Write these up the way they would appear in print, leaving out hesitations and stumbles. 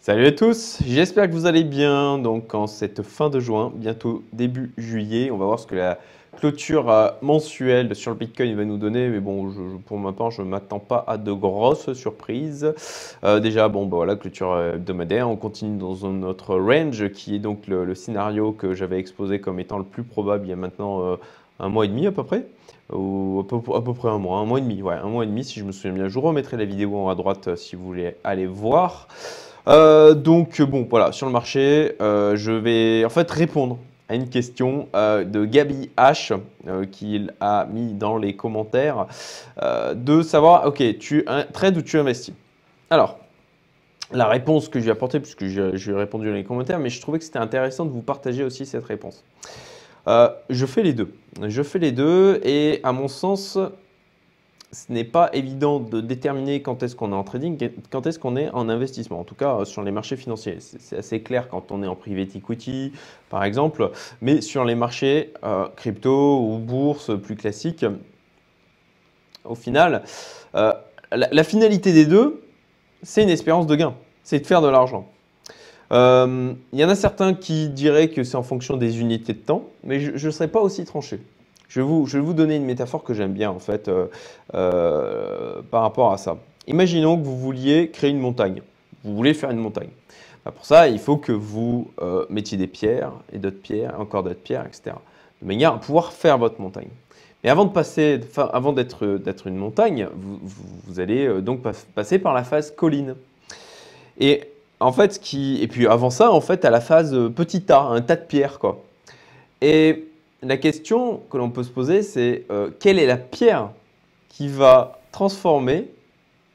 Salut à tous, j'espère que vous allez bien. Donc en cette fin de juin, bientôt début juillet, on va voir ce que la clôture mensuelle sur le Bitcoin va nous donner. Mais bon, pour ma part, je ne m'attends pas à de grosses surprises. Déjà, bon, bah voilà, clôture hebdomadaire. On continue dans notre range qui est donc le scénario que j'avais exposé comme étant le plus probable il y a maintenant un mois et demi à peu près. Ou à peu près un mois et demi, ouais, un mois et demi si je me souviens bien. Je vous remettrai la vidéo en haut à droite si vous voulez aller voir. Donc bon, voilà, sur le marché, je vais en fait répondre à une question de Gabi H qu'il a mis dans les commentaires de savoir, ok, tu trades ou tu investis? Alors, la réponse que je lui ai apportée, puisque je lui ai répondu dans les commentaires, mais je trouvais que c'était intéressant de vous partager aussi cette réponse. Je fais les deux. Je fais les deux et à mon sens, ce n'est pas évident de déterminer quand est-ce qu'on est en trading, quand est-ce qu'on est en investissement. En tout cas, sur les marchés financiers, c'est assez clair quand on est en private equity, par exemple. Mais sur les marchés crypto ou bourse plus classiques, au final, euh, la finalité des deux, c'est une espérance de gain. C'est de faire de l'argent. Il y en a certains qui diraient que c'est en fonction des unités de temps, mais je ne serais pas aussi tranché. Je vais vous donner une métaphore que j'aime bien en fait par rapport à ça. Imaginons que vous vouliez créer une montagne. Vous voulez faire une montagne. Bah, pour ça, il faut que vous mettiez des pierres et d'autres pierres, encore d'autres pierres, etc. De manière à pouvoir faire votre montagne. Mais avant de passer, avant d'être une montagne, vous allez donc passer par la phase colline. Et en fait, et puis avant ça, en fait, à la phase petit tas, un tas de pierres, quoi. Et la question que l'on peut se poser, c'est quelle est la pierre qui va transformer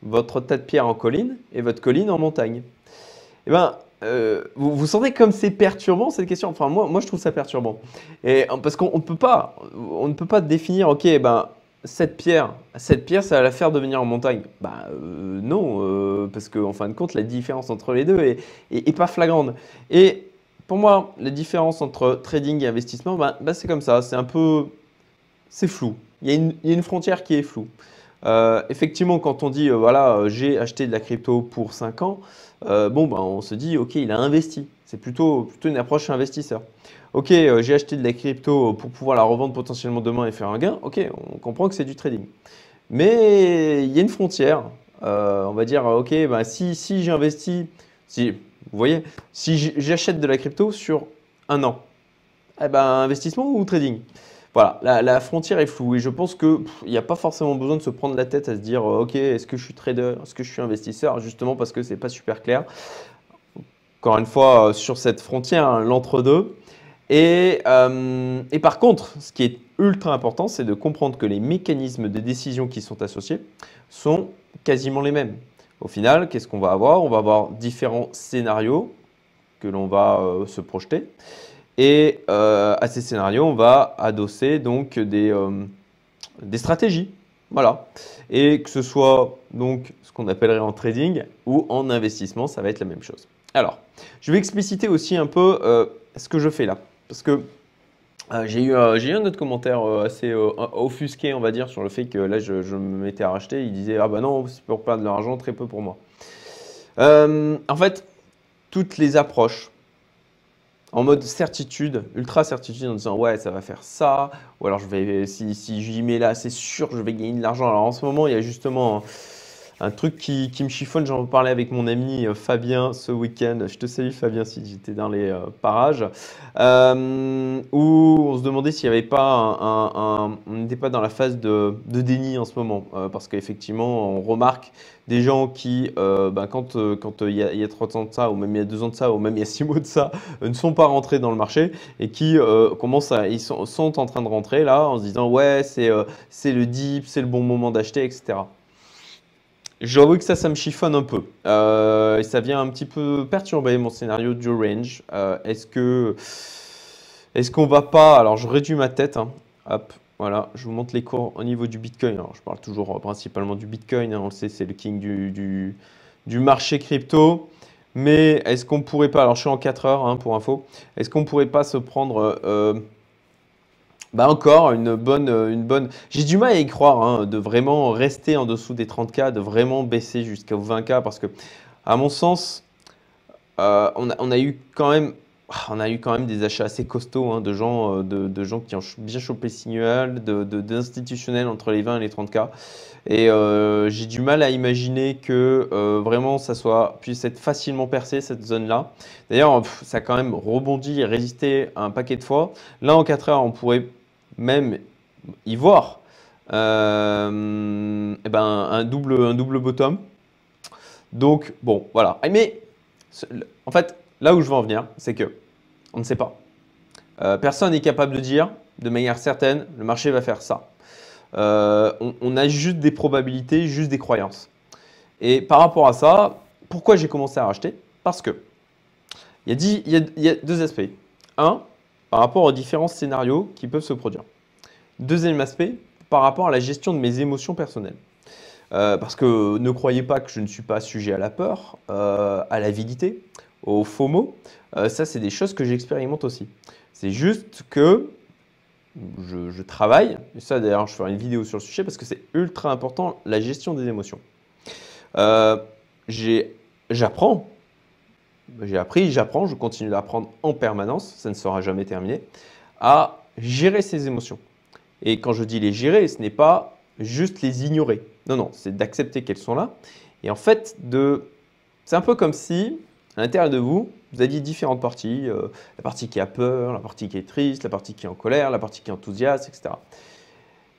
votre tas de pierres en colline et votre colline en montagne? Eh ben, vous sentez comme c'est perturbant cette question? Enfin, moi, je trouve ça perturbant. Et parce qu'on on ne peut pas définir, ok, ben, cette pierre, ça va la faire devenir en montagne. Bah non, parce qu'en fin de compte, la différence entre les deux est pas flagrante. Et pour moi, la différence entre trading et investissement, c'est comme ça, c'est un peu, c'est flou. Il y a une frontière qui est floue. Effectivement, quand on dit, voilà, j'ai acheté de la crypto pour 5 ans, bon, on se dit, ok, il a investi. C'est plutôt une approche investisseur. Ok, j'ai acheté de la crypto pour pouvoir la revendre potentiellement demain et faire un gain. Ok, on comprend que c'est du trading. Mais il y a une frontière. On va dire, ok, si j'investis, si, vous voyez, si j'achète de la crypto sur un an, eh ben, investissement ou trading? Voilà, la frontière est floue et je pense qu'il n'y a pas forcément besoin de se prendre la tête à se dire, ok, est-ce que je suis trader, est-ce que je suis investisseur, justement parce que c'est pas super clair. Encore une fois, sur cette frontière, hein, l'entre-deux. Et par contre, ce qui est ultra important, c'est de comprendre que les mécanismes de décision qui sont associés sont quasiment les mêmes. Au final, qu'est-ce qu'on va avoir? On va avoir différents scénarios que l'on va se projeter. Et à ces scénarios, on va adosser donc des stratégies. Voilà. Et que ce soit donc ce qu'on appellerait en trading ou en investissement, ça va être la même chose. Alors, je vais expliciter aussi un peu ce que je fais là. Parce que j'ai eu un autre commentaire assez offusqué, on va dire, sur le fait que là, je me m'étais à racheter. Il disait, ah bah non, c'est pour perdre de l'argent, très peu pour moi. En fait, toutes les approches en mode certitude, ultra certitude, en disant ouais, ça va faire ça, ou alors si j'y mets là, c'est sûr, je vais gagner de l'argent. Alors en ce moment, il y a justement un truc qui me chiffonne. J'en parlais avec mon ami Fabien ce week-end. Je te salue Fabien si j'étais dans les parages. Où on se demandait s'il n'y avait pas on n'était pas dans la phase de déni en ce moment. Parce qu'effectivement, on remarque des gens qui, quand il y a 3 ans de ça, ou même il y a 2 ans de ça, ou même il y a 6 mois de ça, ne sont pas rentrés dans le marché et qui ils sont en train de rentrer là en se disant ouais, c'est le dip, c'est le bon moment d'acheter, etc. J'avoue que ça me chiffonne un peu. Et ça vient un petit peu perturber mon scénario du range. Est-ce qu'on va pas... Alors, je réduis ma tête, hein. Hop, voilà, je vous montre les cours au niveau du Bitcoin. Alors, je parle toujours principalement du Bitcoin, hein. On le sait, c'est le king du marché crypto. Mais est-ce qu'on pourrait pas... Alors, je suis en 4 heures, hein, pour info. Est-ce qu'on pourrait pas se prendre... encore une bonne. J'ai du mal à y croire, hein, de vraiment rester en dessous des 30K, de vraiment baisser jusqu'aux 20K, parce que, à mon sens, on a eu quand même, on a eu quand même des achats assez costauds hein, de gens qui ont bien chopé Signal, d'institutionnels entre les 20 et les 30K. Et j'ai du mal à imaginer que vraiment puisse être facilement percé cette zone-là. D'ailleurs, ça a quand même rebondi et résisté un paquet de fois. Là, en 4 heures, on pourrait même y voir eh ben, un double bottom. Donc, bon, voilà. Mais en fait, là où je veux en venir, c'est que on ne sait pas. Personne n'est capable de dire de manière certaine, le marché va faire ça. On a juste des probabilités, juste des croyances. Et par rapport à ça, pourquoi j'ai commencé à racheter? Parce que il y a deux aspects. Un, par rapport aux différents scénarios qui peuvent se produire. Deuxième aspect, par rapport à la gestion de mes émotions personnelles. Parce que ne croyez pas que je ne suis pas sujet à la peur, à l'avidité, au FOMO. Ça, c'est des choses que j'expérimente aussi. C'est juste que je travaille, et ça d'ailleurs je ferai une vidéo sur le sujet parce que c'est ultra important, la gestion des émotions. Euh, J'apprends, j'ai appris, j'apprends, je continue d'apprendre en permanence, ça ne sera jamais terminé, à gérer ces émotions. Et quand je dis les gérer, ce n'est pas juste les ignorer. Non, non, c'est d'accepter qu'elles sont là. Et en fait, c'est un peu comme si, à l'intérieur de vous, vous aviez différentes parties. La partie qui a peur, la partie qui est triste, la partie qui est en colère, la partie qui est enthousiaste, etc.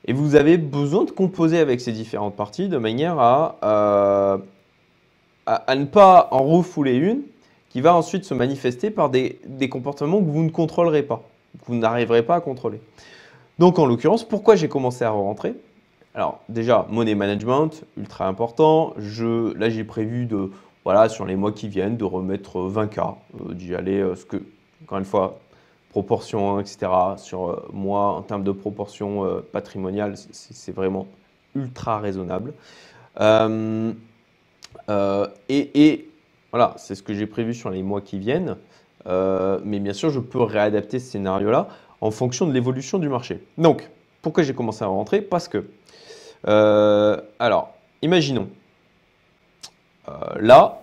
Et vous avez besoin de composer avec ces différentes parties de manière à ne pas en refouler une qui va ensuite se manifester par des comportements que vous ne contrôlerez pas, que vous n'arriverez pas à contrôler. Donc en l'occurrence, pourquoi j'ai commencé à rentrer? Alors déjà, money management, ultra important. Là, j'ai prévu voilà, sur les mois qui viennent, de remettre 20K, d'y aller, encore une fois, proportion, etc. Sur moi, en termes de proportion patrimoniale, c'est vraiment ultra raisonnable. Et voilà, c'est ce que j'ai prévu sur les mois qui viennent. Mais bien sûr, je peux réadapter ce scénario-là en fonction de l'évolution du marché. Donc, pourquoi j'ai commencé à rentrer? Parce que, alors, imaginons, là,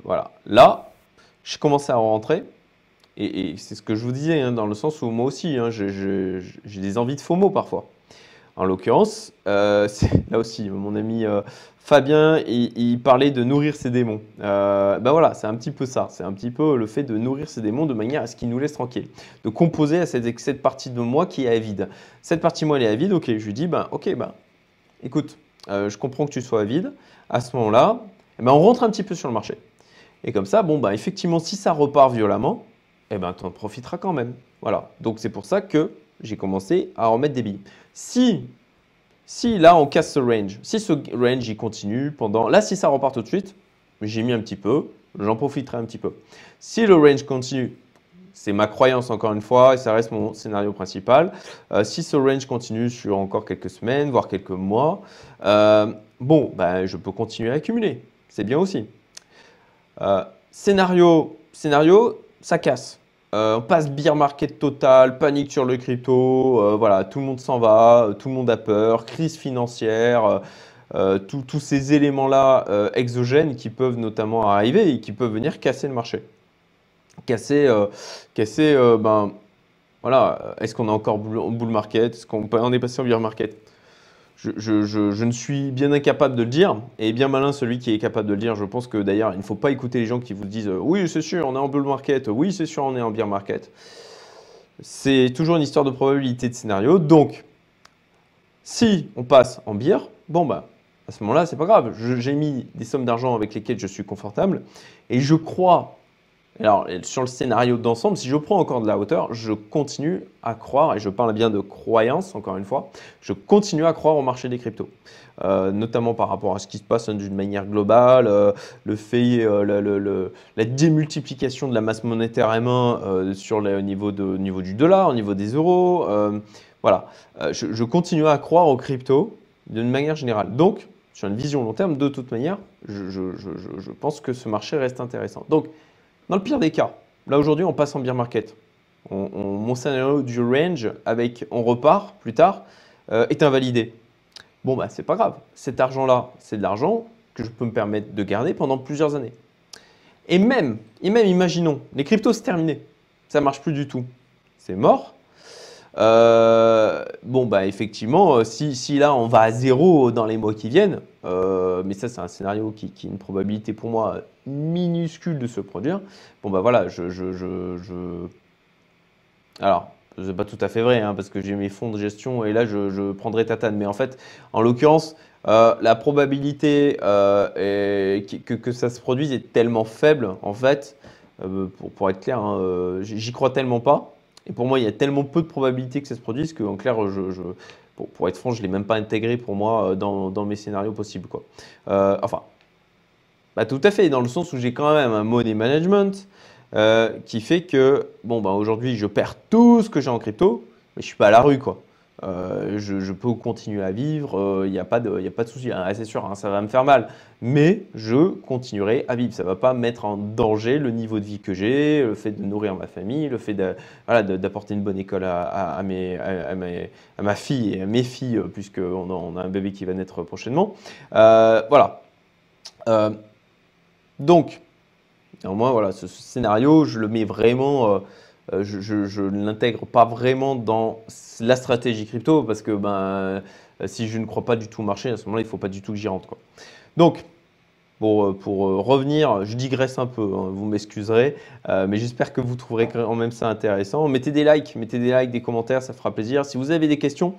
voilà, là, j'ai commencé à rentrer, et c'est ce que je vous disais, hein, dans le sens où moi aussi, hein, j'ai des envies de FOMO parfois. En l'occurrence, là aussi, mon ami Fabien, il parlait de nourrir ses démons. Ben voilà, c'est un petit peu ça. C'est un petit peu le fait de nourrir ses démons de manière à ce qu'ils nous laissent tranquilles. De composer à cette partie de moi qui est avide. Cette partie de moi, elle est avide, ok, je lui dis, ok, écoute, je comprends que tu sois avide. À ce moment-là, on rentre un petit peu sur le marché. Et comme ça, effectivement, si ça repart violemment, tu en profiteras quand même. Voilà, donc c'est pour ça que j'ai commencé à remettre des billes. Si là on casse ce range, si ce range il continue là si ça repart tout de suite, j'ai mis un petit peu, j'en profiterai un petit peu. Si le range continue, c'est ma croyance encore une fois et ça reste mon scénario principal. Si ce range continue sur encore quelques semaines, voire quelques mois, je peux continuer à accumuler. C'est bien aussi. Scénario, ça casse. On passe bear market total, panique sur le crypto, voilà, tout le monde s'en va, tout le monde a peur, crise financière, tous ces éléments-là exogènes qui peuvent notamment arriver et qui peuvent venir casser le marché. Casser, voilà, est-ce qu'on est encore bull market? Est-ce qu'on est passé en bear market? Je ne suis bien incapable de le dire, et bien malin celui qui est capable de le dire. Je pense que d'ailleurs, il ne faut pas écouter les gens qui vous disent oui, c'est sûr, on est en bull market, oui, c'est sûr, on est en bear market. C'est toujours une histoire de probabilité de scénario. Donc, si on passe en bear, à ce moment-là, c'est pas grave. J'ai mis des sommes d'argent avec lesquelles je suis confortable, et je crois. Alors, sur le scénario d'ensemble, si je prends encore de la hauteur, je continue à croire, et je parle bien de croyance, encore une fois, je continue à croire au marché des cryptos, notamment par rapport à ce qui se passe d'une manière globale, le fait, la démultiplication de la masse monétaire M1 sur le niveau du dollar, au niveau des euros. Voilà, je continue à croire aux cryptos d'une manière générale. Donc, sur une vision long terme, de toute manière, je pense que ce marché reste intéressant. Donc, dans le pire des cas, là aujourd'hui on passe en bear market. Mon scénario du range on repart plus tard est invalidé. C'est pas grave. Cet argent-là, c'est de l'argent que je peux me permettre de garder pendant plusieurs années. Et même imaginons, les cryptos, c'est terminé. Ça ne marche plus du tout. C'est mort. Bon, bah effectivement, si là on va à zéro dans les mois qui viennent, mais ça c'est un scénario qui a une probabilité pour moi minuscule de se produire. Bon, bah voilà, alors, c'est pas tout à fait vrai, hein, parce que j'ai mes fonds de gestion et là je prendrai tatane. Mais en fait, en l'occurrence, la probabilité que ça se produise est tellement faible, en fait, pour être clair, hein, j'y crois tellement pas. Et pour moi, il y a tellement peu de probabilité que ça se produise qu'en clair, pour être franc, je ne l'ai même pas intégré pour moi dans mes scénarios possibles, quoi. Enfin, bah, tout à fait, dans le sens où j'ai quand même un money management qui fait que, bon, bah, aujourd'hui, je perds tout ce que j'ai en crypto, mais je ne suis pas à la rue, quoi. Je peux continuer à vivre, il n'y a pas de souci. Ah, c'est sûr, hein, ça va me faire mal, mais je continuerai à vivre. Ça ne va pas mettre en danger le niveau de vie que j'ai, le fait de nourrir ma famille, le fait voilà, d'apporter une bonne école à ma fille et à mes filles, puisqu'on a un bébé qui va naître prochainement. Voilà. Donc, néanmoins, voilà, ce scénario, je le mets vraiment, je ne l'intègre pas vraiment dans la stratégie crypto parce que si je ne crois pas du tout au marché, à ce moment-là, il ne faut pas du tout que j'y rentre, quoi. Donc, pour revenir, je digresse un peu, hein, vous m'excuserez, mais j'espère que vous trouverez quand même ça intéressant. Mettez des likes, des commentaires, ça fera plaisir. Si vous avez des questions,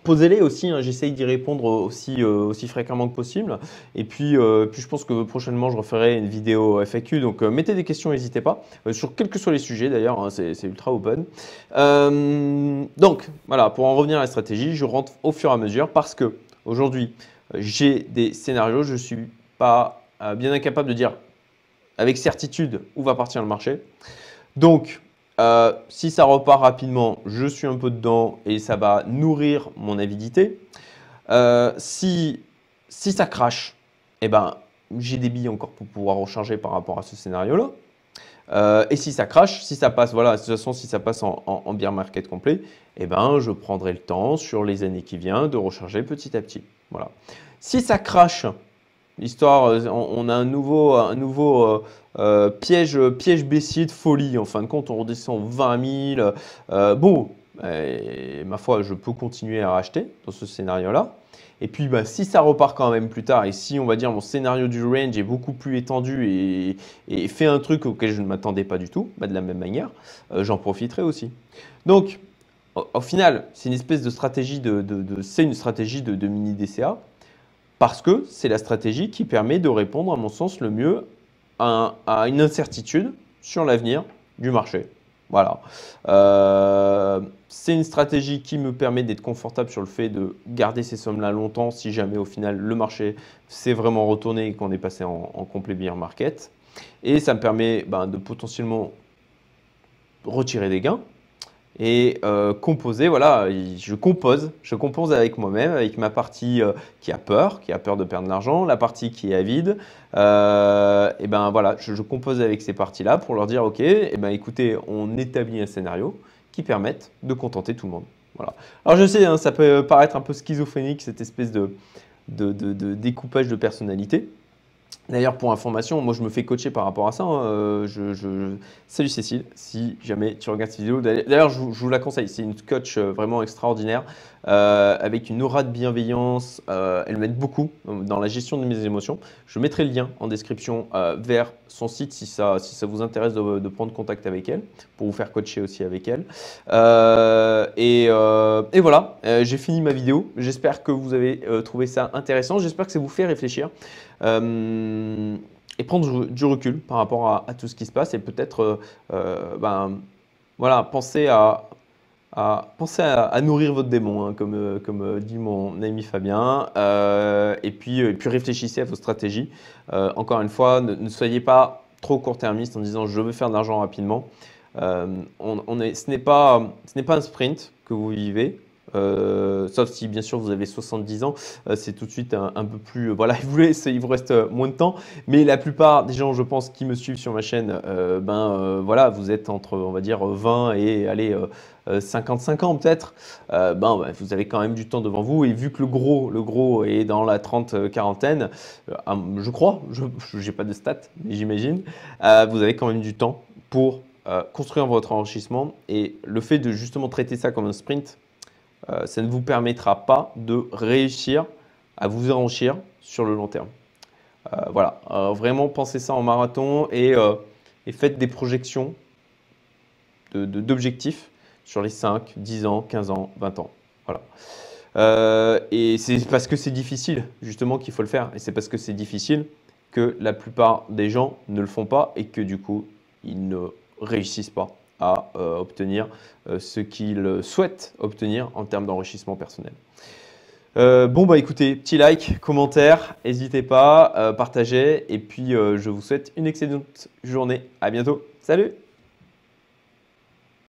posez-les aussi, hein, j'essaye d'y répondre aussi fréquemment que possible. Et puis je pense que prochainement, je referai une vidéo FAQ, donc mettez des questions, n'hésitez pas, sur quels que soient les sujets d'ailleurs, hein, c'est ultra open. Donc, voilà, pour en revenir à la stratégie, je rentre au fur et à mesure parce que aujourd'hui, j'ai des scénarios, je suis pas bien incapable de dire avec certitude où va partir le marché. Donc, si ça repart rapidement, je suis un peu dedans et ça va nourrir mon avidité. Si ça crache, eh ben, j'ai des billes encore pour pouvoir recharger par rapport à ce scénario-là. Et si ça crache, si ça passe, voilà, de toute façon, si ça passe en bear market complet, eh ben, je prendrai le temps sur les années qui viennent de recharger petit à petit. Voilà. Si ça crache, l'histoire, on a un nouveau piège baissier de folie. En fin de compte, on redescend 20 000. Bon, ma foi, je peux continuer à racheter dans ce scénario-là. Et puis, si ça repart quand même plus tard, et si on va dire mon scénario du range est beaucoup plus étendu et fait un truc auquel je ne m'attendais pas du tout, de la même manière, j'en profiterai aussi. Donc, au final, c'est une espèce de stratégie c'est une stratégie de mini DCA. Parce que c'est la stratégie qui permet de répondre, à mon sens, le mieux à une incertitude sur l'avenir du marché. Voilà. C'est une stratégie qui me permet d'être confortable sur le fait de garder ces sommes-là longtemps si jamais au final le marché s'est vraiment retourné et qu'on est passé en complet bear market. Et ça me permet de potentiellement retirer des gains. Et composer, voilà, je compose avec moi-même, avec ma partie qui a peur de perdre de l'argent, la partie qui est avide. Et ben voilà, je compose avec ces parties-là pour leur dire, ok, et ben écoutez, on établit un scénario qui permette de contenter tout le monde. Voilà. Alors je sais, hein, ça peut paraître un peu schizophrénique cette espèce de découpage de personnalité. D'ailleurs, pour information, moi je me fais coacher par rapport à ça, hein. Salut Cécile, si jamais tu regardes cette vidéo. D'ailleurs, je vous la conseille, c'est une coach vraiment extraordinaire, avec une aura de bienveillance. Elle m'aide beaucoup dans la gestion de mes émotions. Je mettrai le lien en description vers son site si ça vous intéresse de prendre contact avec elle, pour vous faire coacher aussi avec elle. Et voilà, j'ai fini ma vidéo. J'espère que vous avez trouvé ça intéressant. J'espère que ça vous fait réfléchir. Et prendre du recul par rapport à tout ce qui se passe et peut-être voilà, penser à nourrir votre démon, hein, comme dit mon ami Fabien, et puis réfléchissez à vos stratégies. Encore une fois, ne soyez pas trop court-termiste en disant je veux faire de l'argent rapidement. Ce n'est pas un sprint que vous vivez. sauf si bien sûr vous avez 70 ans, c'est tout de suite un peu plus, voilà, il vous reste moins de temps. Mais la plupart des gens, je pense, qui me suivent sur ma chaîne, voilà, vous êtes entre, on va dire, 20 et allez, 55 ans peut-être. Vous avez quand même du temps devant vous. Et vu que le gros est dans la quarantaine, je crois, je n'ai pas de stats, mais j'imagine, vous avez quand même du temps pour construire votre enrichissement. Et le fait de justement traiter ça comme un sprint, ça ne vous permettra pas de réussir à vous enrichir sur le long terme. Voilà, vraiment pensez ça en marathon et faites des projections d'objectifs sur les 5, 10 ans, 15 ans, 20 ans. Voilà. Et c'est parce que c'est difficile justement qu'il faut le faire. Et c'est parce que c'est difficile que la plupart des gens ne le font pas et que du coup, ils ne réussissent pas à obtenir ce qu'ils souhaitent obtenir en termes d'enrichissement personnel. Écoutez, petit like, commentaire, n'hésitez pas, partagez et puis je vous souhaite une excellente journée. À bientôt. Salut!